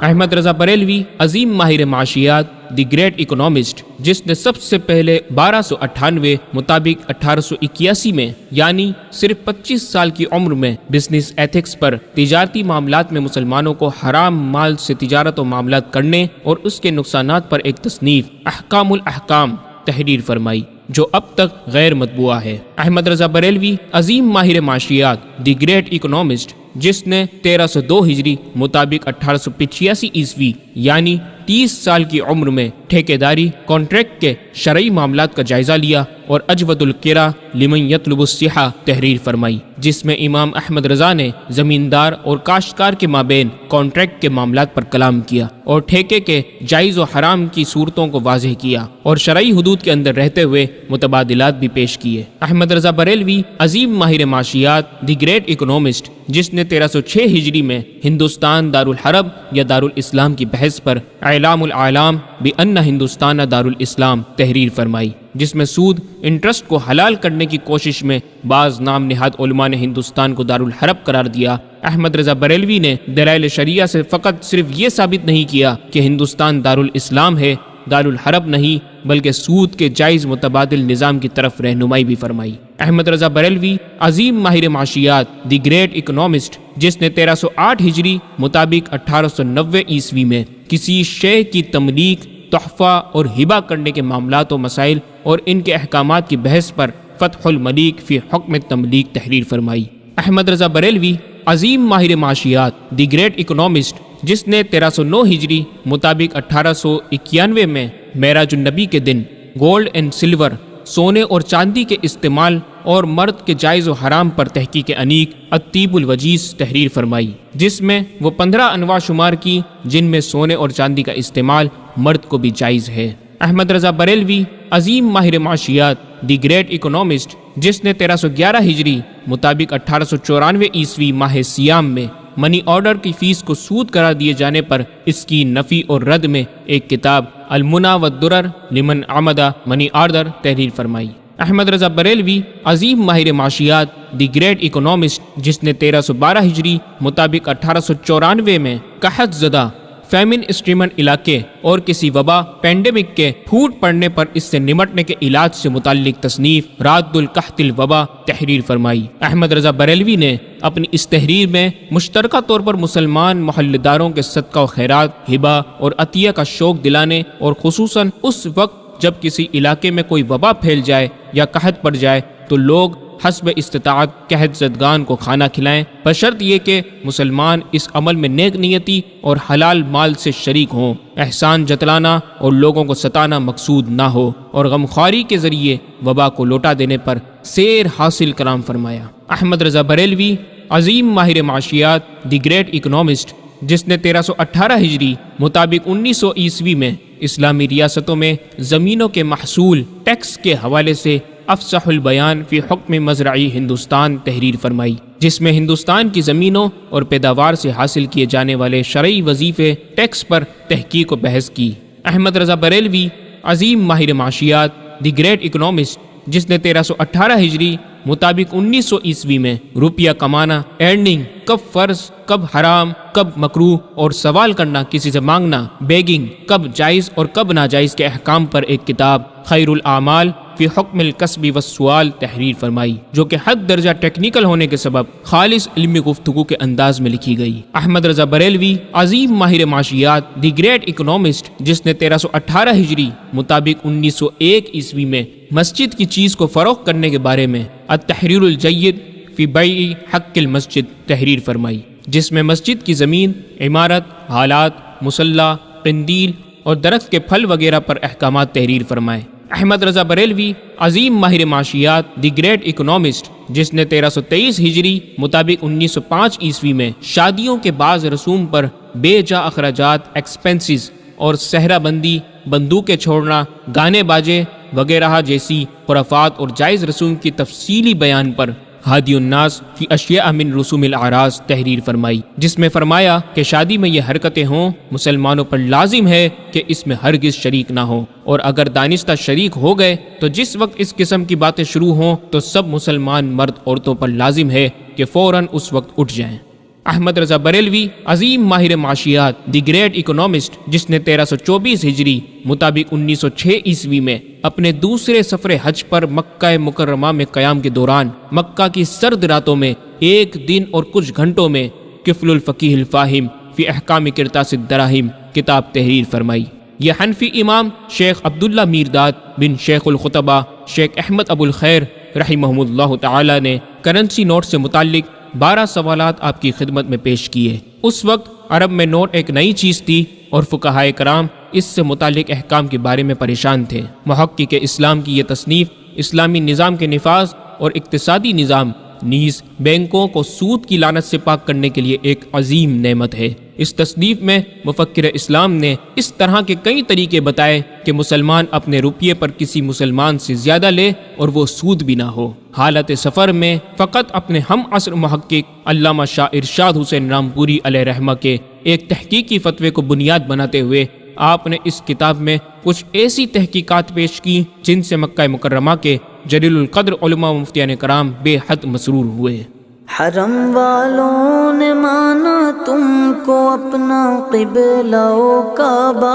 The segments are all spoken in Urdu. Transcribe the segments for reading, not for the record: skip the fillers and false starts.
احمد رضا بریلوی عظیم ماہر معاشیات، دی گریٹ اکنامسٹ، جس نے سب سے پہلے 1298 مطابق 1881 میں یعنی صرف 25 سال کی عمر میں بزنس ایتھکس پر تجارتی معاملات میں مسلمانوں کو حرام مال سے تجارت و معاملات کرنے اور اس کے نقصانات پر ایک تصنیف احکام الاحکام تحریر فرمائی جو اب تک غیر مطبوعہ ہے۔ احمد رضا بریلوی عظیم ماہر معاشیات، دی گریٹ اکنامسٹ، جس نے 1302 ہجری مطابق 1885 عیسوی یعنی 30 سال کی عمر میں ٹھیکیداری کانٹریکٹ کے شرعی معاملات کا جائزہ لیا اور اجود القرا لمن یطلب الصحہ تحریر فرمائی، جس میں امام احمد رضا نے زمیندار اور کاشتکار کے مابین کانٹریکٹ کے معاملات پر کلام کیا اور ٹھیکے کے جائز و حرام کی صورتوں کو واضح کیا اور شرعی حدود کے اندر رہتے ہوئے متبادلات بھی پیش کیے۔ احمد رضا بریلوی عظیم ماہر معاشیات، دی گریٹ اکنامسٹ، جس نے 1306 ہجری میں ہندوستان دارالحرب یا دارالاسلام کی بحث پر اعلام العالم بأن ہندوستان دارالاسلام تحریر فرمائی، جس میں سود انٹرسٹ کو حلال کرنے کی کوشش میں بعض نام نہاد علماء نے ہندوستان کو دارالحرب قرار دیا۔ احمد رضا بریلوی نے دلائل شریعہ سے فقط صرف یہ ثابت نہیں کیا کہ ہندوستان دارالاسلام ہے، دارالحرب نہیں، بلکہ سود کے جائز متبادل نظام کی طرف رہنمائی بھی فرمائی۔ احمد رضا بریلوی عظیم ماہر معاشیات، دی گریٹ اکنامسٹ، جس نے 1308 ہجری مطابق 1890 عیسوی میں کسی شے کی تملیک، تحفہ اور ہبہ کرنے کے معاملات و مسائل اور ان کے احکامات کی بحث پر فتح الملیک فی حکم تملیک تحریر فرمائی۔ احمد رضا بریلوی عظیم ماہر معاشیات، دی گریٹ اکنامسٹ، جس نے 1309 ہجری مطابق 1891 میں معراج النبی کے دن گولڈ اینڈ سلور، سونے اور چاندی کے استعمال اور مرد کے جائز و حرام پر تحقیق انیق الطیب الوجیز تحریر فرمائی، جس میں وہ 15 انواع شمار کی جن میں سونے اور چاندی کا استعمال مرد کو بھی جائز ہے۔ احمد رضا بریلوی عظیم ماہر معاشیات، دی گریٹ اکنامسٹ، جس نے 1311 ہجری مطابق 1894 عیسوی ماہ سیام میں منی آرڈر کی فیس کو سود قرار دیے جانے پر اس کی نفی اور رد میں ایک کتاب المنی والدرر لمن عمد منی آرڈر تحریر فرمائی۔ احمد رضا بریلوی عظیم ماہر معاشیات، دی گریٹ اکنامسٹ، جس نے 1312 ہجری مطابق 1894 میں قحط زدہ فیمن اسٹریمن علاقے اور کسی وبا پینڈیمک کے پھوٹ پڑنے پر اس سے نمٹنے کے علاج سے متعلق تصنیف راد القحط الوبا تحریر فرمائی۔ احمد رضا بریلوی نے اپنی اس تحریر میں مشترکہ طور پر مسلمان محلداروں کے صدقہ و خیرات، ہبہ اور عطیہ کا شوق دلانے اور خصوصاً اس وقت جب کسی علاقے میں کوئی وبا پھیل جائے یا قحط پڑ جائے تو لوگ حسب استطاعت قحط زدگان کو کھانا کھلائیں، بشرط یہ کہ مسلمان اس عمل میں نیک نیتی اور حلال مال سے شریک ہوں۔ احسان جتلانا اور لوگوں کو ستانا مقصود نہ ہو اور غمخواری کے ذریعے وبا کو لوٹا دینے پر سیر حاصل کلام فرمایا۔ احمد رضا بریلوی عظیم ماہر معاشیات، دی گریٹ اکنامسٹ، جس نے 1318 ہجری مطابق 1900 عیسوی میں اسلامی ریاستوں میں زمینوں کے محصول ٹیکس کے حوالے سے افصح البیان فی حکم مزرعی ہندوستان تحریر فرمائی، جس میں ہندوستان کی زمینوں اور پیداوار سے حاصل کیے جانے والے شرعی وظیفے ٹیکس پر تحقیق و بحث کی۔ احمد رضا بریلوی عظیم ماہر معاشیات، دی گریٹ اکنامسٹ، جس نے 1318 ہجری مطابق 1900 عیسوی میں روپیہ کمانا، ارننگ، کب فرض کب حرام، کب مکروہ اور سوال کرنا، کسی سے مانگنا، بیگنگ، کب جائز اور کب ناجائز کے احکام پر ایک کتاب خیر الاعمال فی حکم الکسب والسؤال تحریر فرمائی، جو کہ حد درجہ ٹیکنیکل ہونے کے سبب خالص علمی گفتگو کے انداز میں لکھی گئی۔ احمد رضا بریلوی عظیم ماہر معاشیات، دی گریٹ اکنامسٹ، جس نے 1318 ہجری مطابق 1901 عیسوی میں مسجد کی چیز کو فروخت کرنے کے بارے میں التحریر الجید فی بیع حق المسجد تحریر فرمائی، جس میں مسجد کی زمین، عمارت، حالات، مصلی، قندیل اور درخت کے پھل وغیرہ پر احکامات تحریر فرمائے۔ احمد رضا بریلوی عظیم ماہر معاشیات، دی گریٹ اکنامسٹ، جس نے 1323 ہجری مطابق 1905 عیسوی میں شادیوں کے بعض رسوم پر بے جا اخراجات، ایکسپنسز اور صحرا بندی، بندوقیں چھوڑنا، گانے باجے وغیرہ جیسی خرافات اور جائز رسوم کی تفصیلی بیان پر ہادی الناس فی اشیاء من رسوم الاعراض تحریر فرمائی، جس میں فرمایا کہ شادی میں یہ حرکتیں ہوں مسلمانوں پر لازم ہے کہ اس میں ہرگز شریک نہ ہوں، اور اگر دانستہ شریک ہو گئے تو جس وقت اس قسم کی باتیں شروع ہوں تو سب مسلمان مرد عورتوں پر لازم ہے کہ فوراً اس وقت اٹھ جائیں۔ احمد رضا بریلوی عظیم ماہر معاشیات دی گریٹ اکنامسٹ، جس نے 1324 ہجری مطابق 1906 عیسوی میں اپنے دوسرے سفر حج پر مکہ مکرمہ میں قیام کے دوران مکہ کی سرد راتوں میں ایک دن اور کچھ گھنٹوں میں کفل الفقیہ الفاہم فی احکام قرطاس الدراہم کتاب تحریر فرمائی۔ یہ حنفی امام شیخ عبداللہ میرداد بن شیخ الخطبہ شیخ احمد ابو الخیر رحمہ اللہ تعالی نے کرنسی نوٹ سے متعلق 12 سوالات آپ کی خدمت میں پیش کیے۔ اس وقت عرب میں نوٹ ایک نئی چیز تھی اور فقہائے کرام اس سے متعلق احکام کے بارے میں پریشان تھے۔ محقق اسلام کی یہ تصنیف اسلامی نظام کے نفاذ اور اقتصادی نظام نیز بینکوں کو سود کی لعنت سے پاک کرنے کے لیے ایک عظیم نعمت ہے۔ اس تصنیف میں مفکر اسلام نے اس طرح کے کئی طریقے بتائے کہ مسلمان اپنے روپیے پر کسی مسلمان سے زیادہ لے اور وہ سود بھی نہ ہو۔ حالت سفر میں فقط اپنے ہم عصر محقق علامہ شاہ ارشاد حسین رامپوری علیہ رحمہ کے ایک تحقیقی فتوے کو بنیاد بناتے ہوئے آپ نے اس کتاب میں کچھ ایسی تحقیقات پیش کی جن سے مکہ مکرمہ کے جلیل القدر علماء و مفتیان کرام بے حد مسرور ہوئے۔ حرم والوں نے مانا تم کو اپنا قبلہ و کعبہ،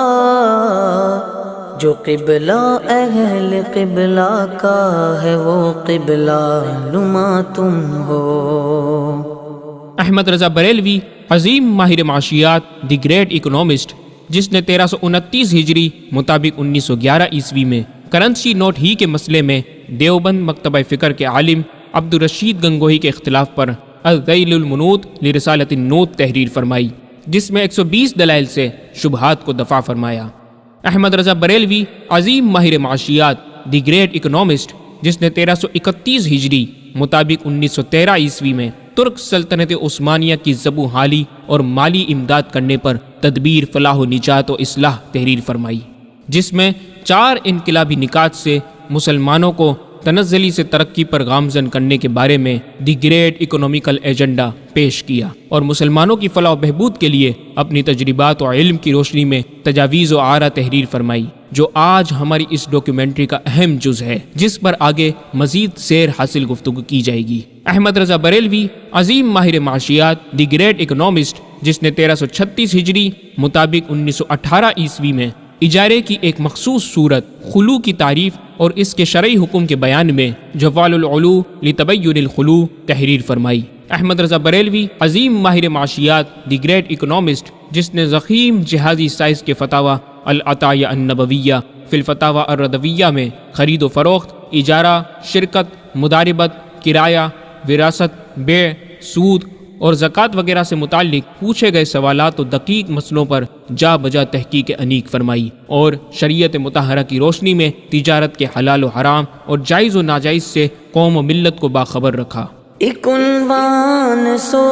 جو قبلہ اہل قبلہ کا ہے وہ قبلہ نما تم ہو۔ احمد رضا بریلوی عظیم ماہر معاشیات دی گریٹ اکنامسٹ، جس نے 1329 ہجری مطابق 1911 عیسوی میں کرنسی نوٹ ہی کے مسئلے میں دیوبند مکتبہ فکر کے عالم عبد الرشید گنگوہی کے اختلاف پر الذیل المنوط لرسالۃ النوط تحریر فرمائی، جس میں 120 دلائل سے شبہات کو دفع فرمایا۔ احمد رضا بریلوی عظیم ماہر معاشیات دی گریٹ اکنامسٹ، جس نے 1331 ہجری مطابق 1913 عیسوی میں ترک سلطنت عثمانیہ کی زبوں حالی اور مالی امداد کرنے پر تدبیر فلاح و نجات و اصلاح تحریر فرمائی، جس میں 4 انقلابی نکات سے مسلمانوں کو تنزلی سے ترقی پر گامزن کرنے کے بارے میں دی گریٹ اکنامیکل ایجنڈا پیش کیا اور مسلمانوں کی فلاح و بہبود کے لیے اپنی تجربات و علم کی روشنی میں تجاویز و آراء تحریر فرمائی، جو آج ہماری اس ڈاکیومنٹری کا اہم جز ہے، جس پر آگے مزید سیر حاصل گفتگو کی جائے گی۔ احمد رضا بریلوی عظیم ماہر معاشیات دی گریٹ اکنامسٹ، جس نے 1336 ہجری مطابق 1918 عیسوی میں اجارے کی ایک مخصوص صورت خلو کی تعریف اور اس کے شرعی حکم کے بیان میں جوال العلو لتبین الخلو تحریر فرمائی۔ احمد رضا بریلوی عظیم ماہر معاشیات دی گریٹ اکنامسٹ، جس نے ضخیم جہازی سائز کے فتاوی العطایہ النبویہ فی الفتاوی الردویہ میں خرید و فروخت، اجارہ، شرکت، مداربت، کرایہ، وراثت، بیع، سود اور زکوٰۃ وغیرہ سے متعلق پوچھے گئے سوالات و دقیق مسئلوں پر جا بجا تحقیق انیق فرمائی اور شریعت مطہرہ کی روشنی میں تجارت کے حلال و حرام اور جائز و ناجائز سے قوم و ملت کو باخبر رکھا۔ ایک عنوان سو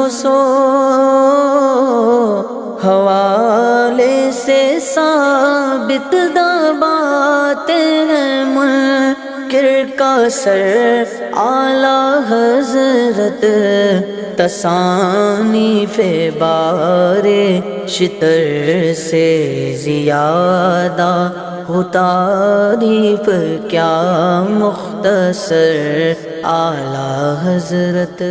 حوالے سے ثابت باتیں ہیں منکر کا سر اعلیٰ حضرت تصانیف بارے شتر سے زیادہ ہو تعریف کیا مختصر اعلیٰ حضرت